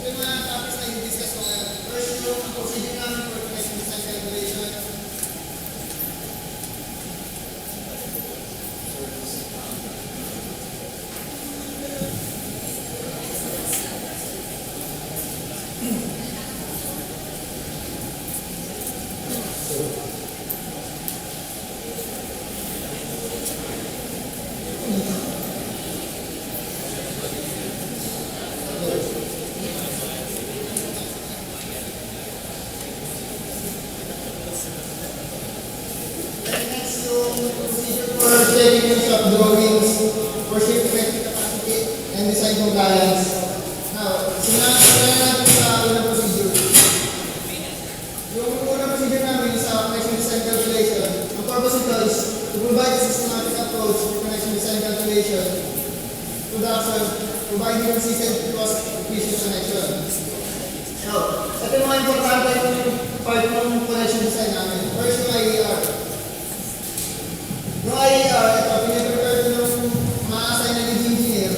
yung mga topics na i-discuss ko ngayon. First, yung procedure namin for connection design calculation. For checking yung shop drawings for shape effective capacity and design compliance. Now, simulan natin sa unang procedure. Yung unang procedure namin sa connection design calculation, ang purpose nito is to provide a systematic approach for connection design calculation, production, providing consistent cost-efficient connection. Now, ito yung mga importante yung part ng connection design namin. First, yung IER. Yung IER, ito, pinaprepare ko ng ma-assign na lead engineer.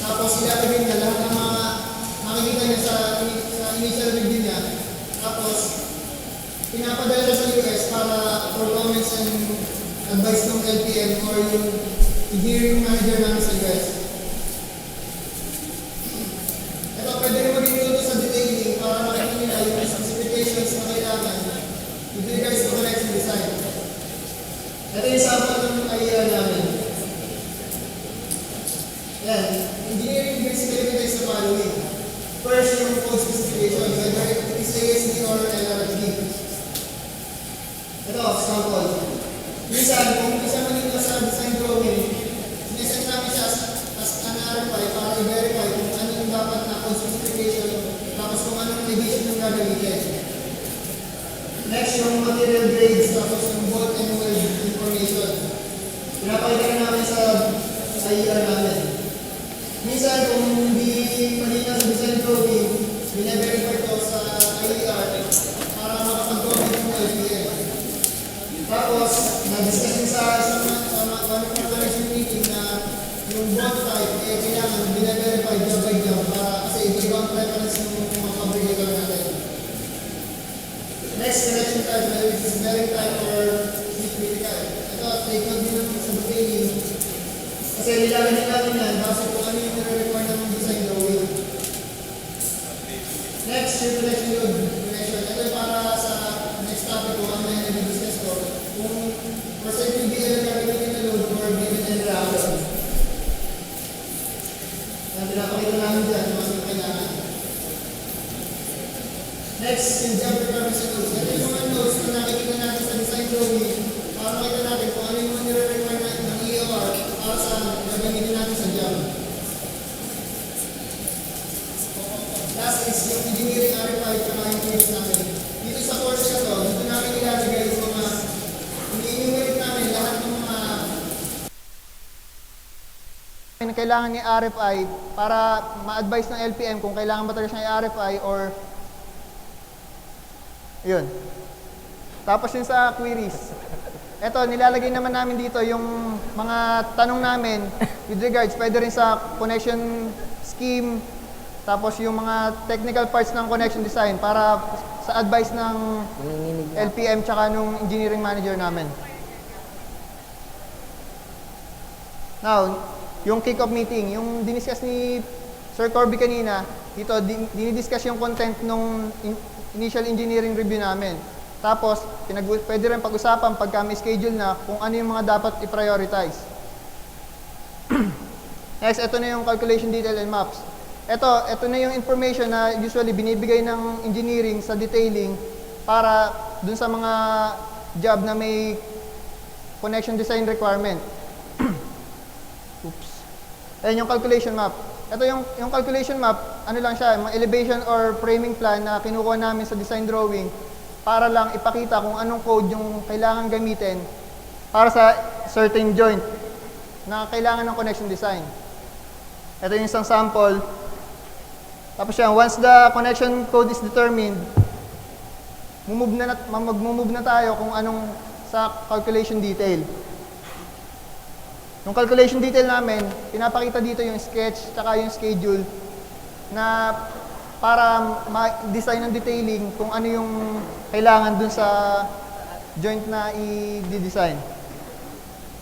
Tapos, ilalagay niya lahat ng mga makikita niya sa initial review niya. Tapos, pinapadala siya sa US para for comments and advice ng LPM or yung engineering manager namin sa US. Ito, pwede rin mag-include sa detailing para makita nila yung specifications na kailangan with regards to connection design. Ito yung sample ng IER namin. Yan. Engineering basically contains the following. First, yung code specification, whether it is ASD or LRFD. Ito, sample. Minsan, kung isa man nito sa design drawing, sinesend namin siya as an RFI para i-verify kung ano yung dapat na code specification, tapos kung anong edition yung gagamitin. Next, yung material grades, tapos yung bolt and weld information. Pinapakita namin sa IER namin. Minsan, kung hindi malinaw sa design drawing, bine-verify ko sa IER para makapag-comment ng LPM. Tapos, na-discuss din sa connection meeting na yung bolt type, kailangan bine-verify job by job para kasi iba ang preference ng mga fabricator natin. Next, connection type, whether it is bearing type or heat critical. Ito, take note din naman sa detailing. Kasi nilalagay natin yan, base kung ano yung nire-require ng design drawing. Next, yung connection load connection. Ito yung para sa next topic ko, ang may nag-discuss ko, kung percent yung BL na gagamitin na load or given and reaction. Yan, pinapakita namin dyan, yung mga kailangan. Next, yung job requirements and notes. Ito yung mga notes na nakikita natin sa design drawing para makita natin kung ano yung mga nire-require natin ng EOR para sa gagamitin natin sa job. Last is yung engineering RFI para yung case namin. Dito sa course na to, dito namin ilalagay yung mga ini-enumerate namin lahat ng mga kailangan ni RFI para ma-advise ng LPM kung kailangan ba talaga siya ng RFI or yun. Tapos yun sa queries. Ito, nilalagay naman namin dito yung mga tanong namin with regards, pwede rin sa connection scheme, tapos yung mga technical parts ng connection design para sa advice ng LPM tsaka nung engineering manager namin. Now, yung kick-off meeting, yung diniscuss ni Sir Corby kanina, dito dinidiscuss yung content nung initial engineering review namin. Tapos, pwede rin pag-usapan pagka may schedule na kung ano yung mga dapat i-prioritize. Next, ito na yung calculation detail and maps. Ito na yung information na usually binibigay ng engineering sa detailing para dun sa mga job na may connection design requirement. Oops. Ayan yung calculation map. Ito yung calculation map, ano lang siya, mga elevation or framing plan na kinukuha namin sa design drawing para lang ipakita kung anong code yung kailangan gamitin para sa certain joint na kailangan ng connection design. Ito yung isang sample. Tapos yan, once the connection code is determined, mag-move na tayo kung anong sa calculation detail. Yung calculation detail namin, pinapakita dito yung sketch tsaka yung schedule na para ma-design ng detailing kung ano yung kailangan dun sa joint na i-design.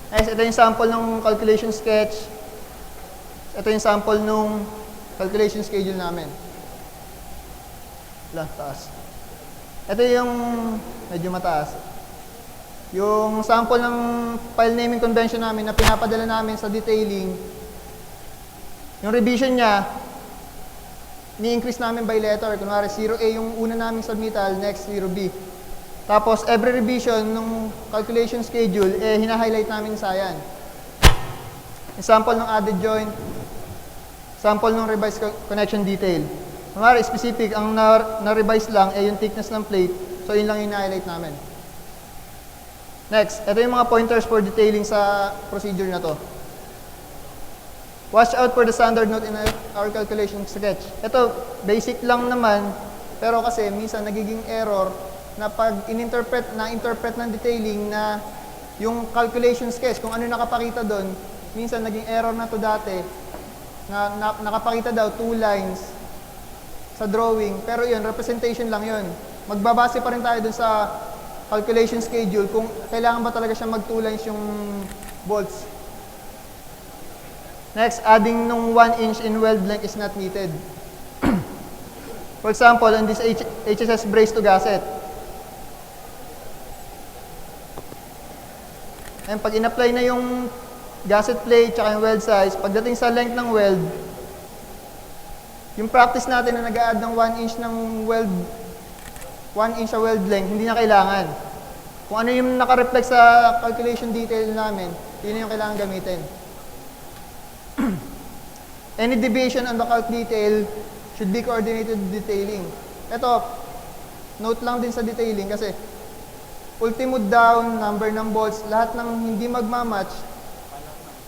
Next, ito yung sample ng calculation sketch. Ito yung sample ng calculation schedule namin. Taas. Ito yung medyo mataas. Yung sample ng file naming convention namin na pinapadala namin sa detailing, yung revision niya, ni-increase namin by letter. Kunwari, 0A yung una naming submittal, next 0B. Tapos, every revision ng calculation schedule, hina-highlight namin sa yan. Yung sample ng added joint, sample ng revised connection detail. Kunwari, specific, ang na-revise lang, yung thickness ng plate. So, yun lang yung hina-highlight namin. Next, ito yung mga pointers for detailing sa procedure na to. Watch out for the standard note in our calculation sketch. Ito, basic lang naman, pero kasi minsan nagiging error na pag na-interpret ng detailing na yung calculation sketch, kung ano nakapakita doon, minsan naging error na to dati, na nakapakita daw 2 lines sa drawing, pero yun, representation lang yun. Magbabase pa rin tayo doon sa calculation schedule kung kailangan ba talaga siya mag 2 lines yung bolts. Next, adding nung 1 inch in weld length is not needed. For example, on this HSS brace to gasset. And pag in-apply na yung gasset plate tsaka yung weld size, pagdating sa length ng weld, yung practice natin na nag-a-add ng 1 inch ng weld, 1 inch sa weld length, hindi na kailangan. Kung ano yung naka-reflect sa calculation detail namin, yun yung kailangan gamitin. Any deviation on the calc detail should be coordinated with detailing. Ito, note lang din sa detailing kasi ultimo down, number ng bolts, lahat ng hindi magmamatch,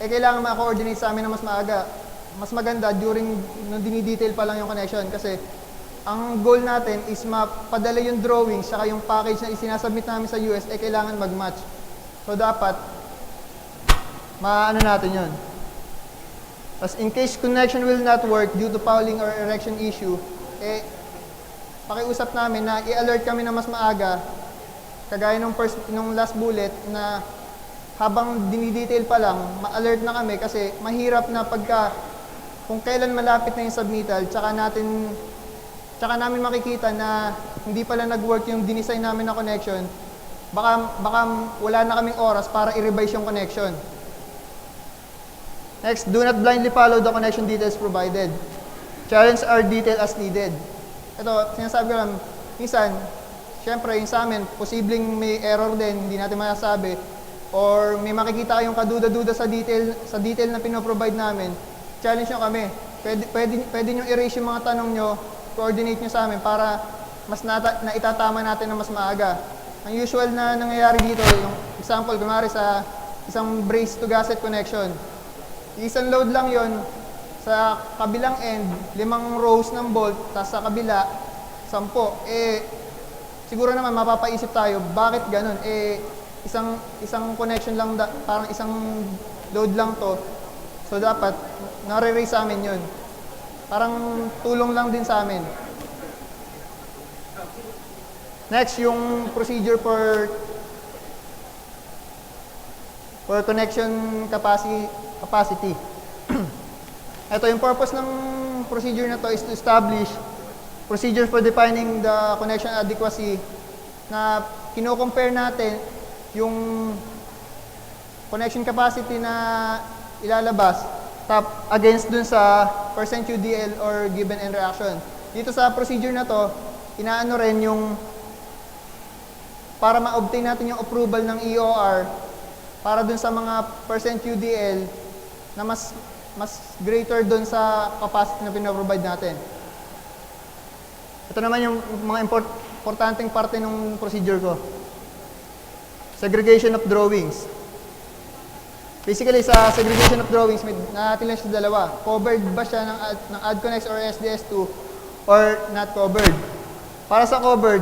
kailangan ma-coordinate sa amin na mas maaga. Mas maganda during nung dinidetail pa lang yung connection kasi ang goal natin is mapadala yung drawings saka yung package na isinasubmit namin sa US kailangan mag-match. So dapat maano natin yun. As in case connection will not work due to fouling or erection issue, pakiusap namin na i-alert kami na mas maaga, kagaya nung last bullet na habang dinidetail pa lang, ma-alert na kami kasi mahirap na kung kailan malapit na yung submittal, tsaka namin makikita na hindi pala nag-work yung dinesign namin na connection, baka wala na kaming oras para i-revise yung connection. Next, do not blindly follow the connection details provided. Challenge our detail as needed. Ito, sinasabi ko lang, minsan, syempre, yung sa amin, posibleng may error din, hindi natin masasabi, or may makikita kayong kaduda-duda sa detail na pinoprovide namin, challenge nyo kami. Pwede nyo erase yung mga tanong nyo, coordinate nyo sa amin para mas naitatama natin na mas maaga. Ang usual na nangyayari dito, yung example, kunwari sa isang brace to gasset connection, isang load lang yon sa kabilang end, 5 rows ng bolt, tapos sa kabila, 10. Siguro naman mapapaisip tayo, bakit ganun? Isang connection lang, parang isang load lang to. So dapat, nare-raise sa amin yun. Parang tulong lang din sa amin. Next, yung procedure for connection capacity. Ito, yung purpose ng procedure na to is to establish procedure for defining the connection adequacy na kino-compare natin yung connection capacity na ilalabas against dun sa percent UDL or given end reaction. Dito sa procedure na to, inaano rin yung para ma-obtain natin yung approval ng EOR para dun sa mga percent UDL na mas greater dun sa capacity na pinaprovide natin. Ito naman yung mga importanteng parte ng procedure ko. Segregation of drawings. Basically, sa segregation of drawings, natin lang siya dalawa. Covered ba siya ng AdConnex or SDS2 or not covered? Para sa covered,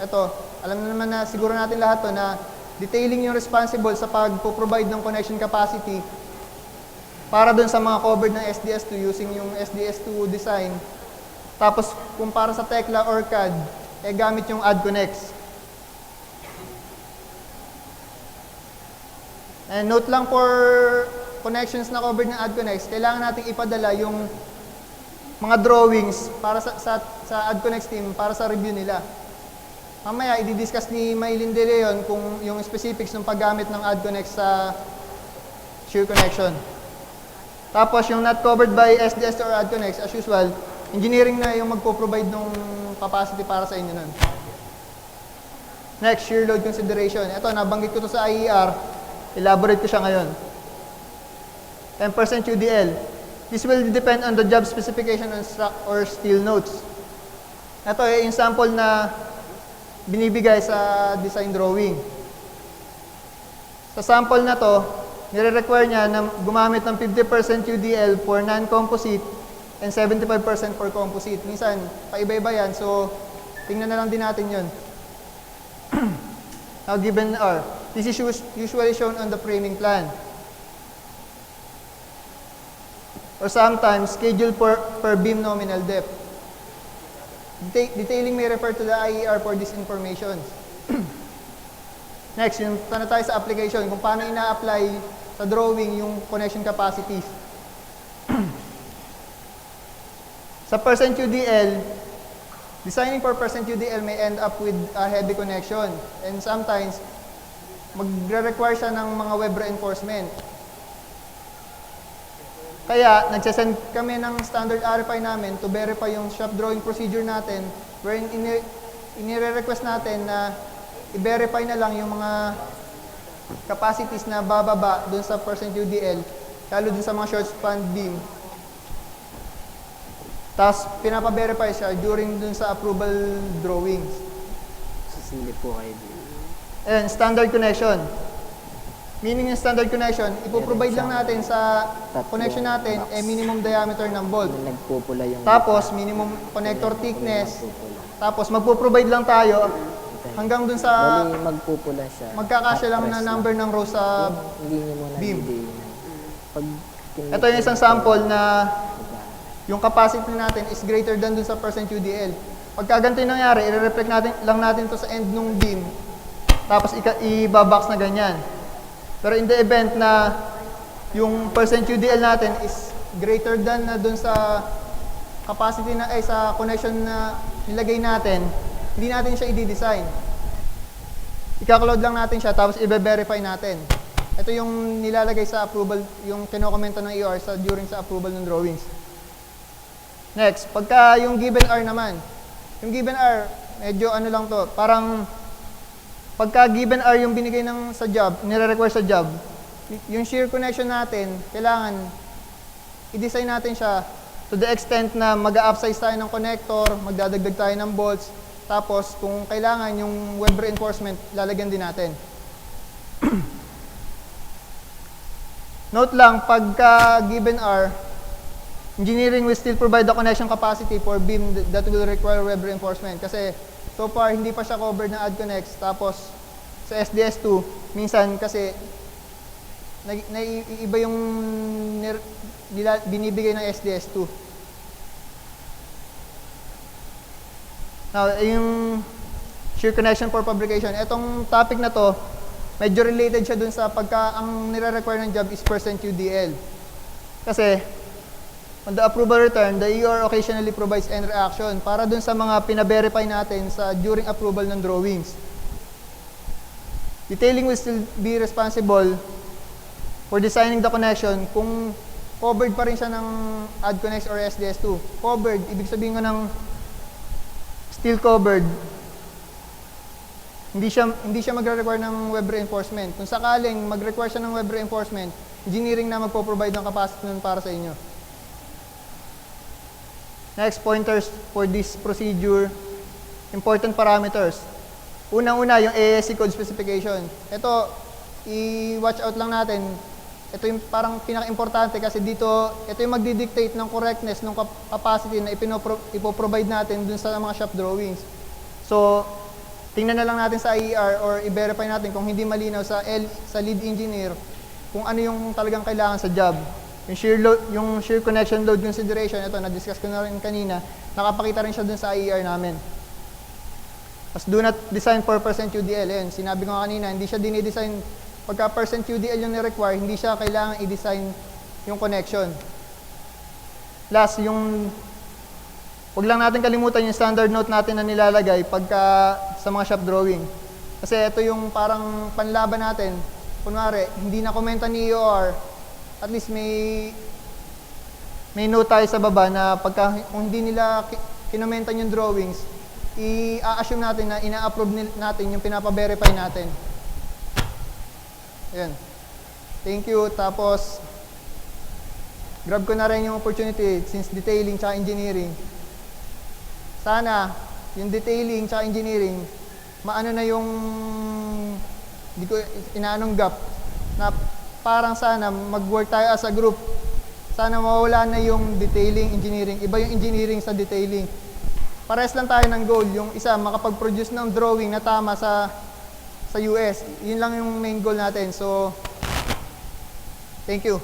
ito, alam na naman na siguro natin lahat to na detailing yung responsible sa pag-provide ng connection capacity para dun sa mga covered ng SDS2 using yung SDS2 design. Tapos, kung para sa Tekla or CAD, gamit yung AddConnex. And note lang for connections na covered ng AddConnex, kailangan nating ipadala yung mga drawings para sa AddConnex team para sa review nila. Mamaya, i-discuss ni Maylin De Leon kung yung specifics ng paggamit ng AddConnex sa shear connection. Tapos, yung not covered by SDS or AddConnex, as usual, engineering na yung magpo-provide ng capacity para sa inyo nun. Next, shear load consideration. Ito, nabanggit ko to sa IER. Elaborate ko siya ngayon. 10% UDL. This will depend on the job specification or steel notes. Ito yung sample na binibigay sa design drawing. Sa sample na to, nire-require niya na gumamit ng 50% UDL for non-composite and 75% for composite. Minsan, paiba-iba yan. So, tingnan na lang din natin yun. Now, given R. This is usually shown on the framing plan. Or sometimes, schedule per beam nominal depth. Detailing may refer to the IER for this information. Next, yung tanong tayo sa application, kung paano ina-apply sa drawing yung connection capacities. Sa percent UDL, designing for percent UDL may end up with a heavy connection. And sometimes, magre-require siya ng mga web reinforcement. Kaya, nagsasend kami ng standard RFI namin to verify yung shop drawing procedure natin wherein inire-request natin na i-verify na lang yung mga capacities na bababa dun sa percent UDL, lalo dun sa mga short span beam. Tapos, pinapa-verify siya during dun sa approval drawings. Sisilip po kayo dito. And standard connection. Meaning yung standard connection, ipoprovide lang natin sa connection natin minimum diameter ng bolt. Nagpupula yung... Tapos, minimum connector thickness. Tapos, magpo-provide lang tayo hanggang dun sa Bali, magpupula siya. magkakasya lang na number ng row sa Hindi nyo muna beam. Pag Ito yung isang sample na yung capacity natin is greater than dun sa percent UDL. Pagka ganito yung nangyari, i-reflect lang natin to sa end ng beam. Tapos, i-box na ganyan. Pero in the event na yung percent UDL natin is greater than na dun sa capacity na sa connection na nilagay natin, hindi natin siya i-design. Ika-cloud lang natin siya tapos i-verify natin. Ito yung nilalagay sa approval, yung kinokomento ng ER during sa approval ng drawings. Next, pagka yung given R naman. Yung given R, medyo ano lang to, parang pagka given R yung binigay sa job, nire-require sa job, yung shear connection natin, kailangan i-design natin siya to the extent na mag-upsize tayo ng connector, magdadagdag tayo ng bolts, tapos kung kailangan yung web reinforcement, lalagyan din natin. Note lang, pagka given R, engineering will still provide the connection capacity for beam that will require web reinforcement. Kasi so far, hindi pa siya covered ng AddConnex. Tapos, sa SDS2, minsan kasi naiiba yung binibigay ng SDS2. Now, yung shear connection for fabrication. Itong topic na to, medyo related siya dun sa pagka ang nire-require ng job is percent UDL. Kasi, on the approval return, the ER occasionally provides end reaction para dun sa mga pina-verify natin during approval ng drawings. Detailing will still be responsible for designing the connection kung covered pa rin siya ng AddConnex or SDS2. Covered, ibig sabihin ko ng steel covered, hindi siya magre-require ng web reinforcement. Kung sakaling mag-require siya ng web reinforcement, engineering na magpo-provide ng capacity nun para sa inyo. Next, pointers for this procedure, important parameters. Unang-una, yung ASC code specification. Ito, i-watch out lang natin. Ito yung parang pinaka-importante kasi dito, ito yung magdi-dictate ng correctness ng capacity na ipoprovide natin dun sa mga shop drawings. So, tingnan na lang natin sa IER or i-verify natin kung hindi malinaw sa lead engineer kung ano yung talagang kailangan sa job. yung shear connection load consideration, ito, na-discuss ko na rin kanina, nakapakita rin siya dun sa IER namin. As do not design for percent UDL. Ayan, sinabi ko nga kanina, hindi siya dinidesign, pagka percent UDL yung ni-require, hindi siya kailangan i-design yung connection. Last, huwag lang natin kalimutan yung standard note natin na nilalagay pagka sa mga shop drawing. Kasi ito yung parang panlaban natin. Kunwari, hindi na komenta ni EOR, at least may note tayo sa baba na pagka kung hindi nila kinomentan yung drawings, i-assume natin na ina-approve natin yung pinapa-verify natin. Ayan. Thank you. Tapos, grab ko na rin yung opportunity since detailing tsaka engineering. Sana, yung detailing tsaka engineering, maano na yung, hindi ko inaanong gap, na parang sana mag-work tayo as a group. Sana mawala na yung detailing, engineering. Iba yung engineering sa detailing. Parehas lang tayo ng goal. Yung isa, makapag-produce ng drawing na tama sa US. Yun lang yung main goal natin. So, thank you.